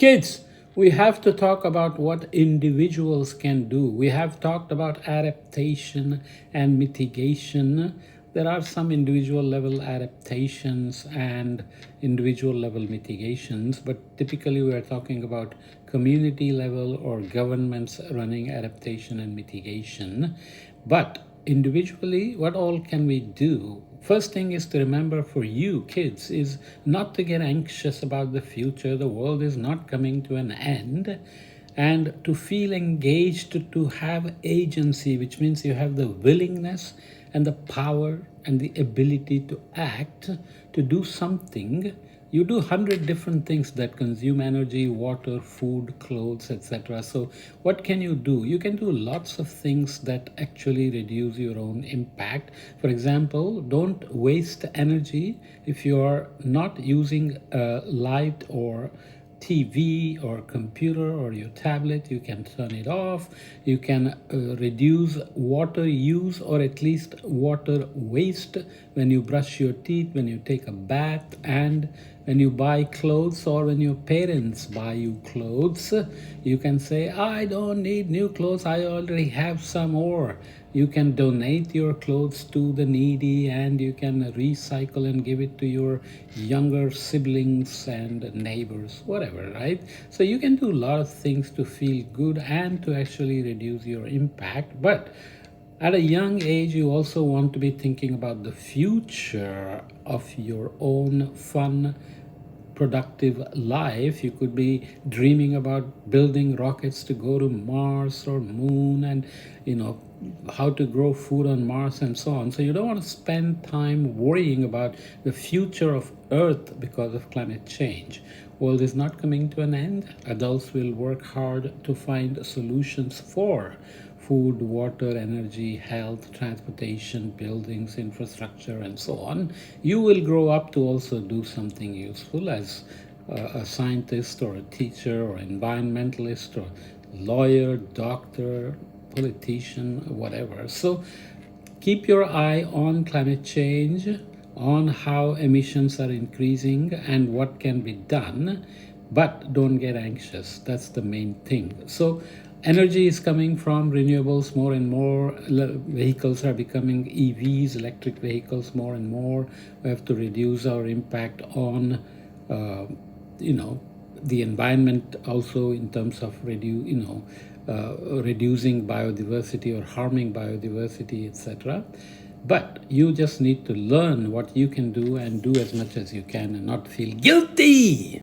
Kids, we have to talk about what individuals can do. We have talked about adaptation and mitigation. There are some individual level adaptations and individual level mitigations, but typically we are talking about community level or governments running adaptation and mitigation. But individually, what all can we do? First thing is to remember for you kids is not to get anxious about the future. The world is not coming to an end, and to feel engaged, to have agency, which means you have the willingness and the power and the ability to act, to do something. You do 100 different things that consume energy, water, food, clothes, etc. So what can you do? You can do lots of things that actually reduce your own impact. For example, don't waste energy. If you're not using light or TV or computer or your tablet, you can turn it off. You can reduce water use, or at least water waste, when you brush your teeth, when you take a bath, and when you buy clothes, or when your parents buy you clothes. You can say, I don't need new clothes, I already have some more. You can donate your clothes to the needy, and you can recycle and give it to your younger siblings and neighbors, whatever, right? So you can do a lot of things to feel good and to actually reduce your impact. But at a young age, you also want to be thinking about the future of your own fun, productive life. You could be dreaming about building rockets to go to Mars or Moon, and how to grow food on Mars and so on. So you don't want to spend time worrying about the future of Earth because of climate change. World is not coming to an end. Adults will work hard to find solutions for food, water, energy, health, transportation, buildings, infrastructure, and so on. You will grow up to also do something useful as a scientist or a teacher or environmentalist or lawyer, doctor, politician, whatever. So keep your eye on climate change, on how emissions are increasing and what can be done, but don't get anxious. That's the main thing. So energy is coming from renewables more and more. Vehicles are becoming EVs, electric vehicles, more and more. We have to reduce our impact on the environment also, in terms of reducing biodiversity or harming biodiversity, etc. But you just need to learn what you can do and do as much as you can and not feel guilty.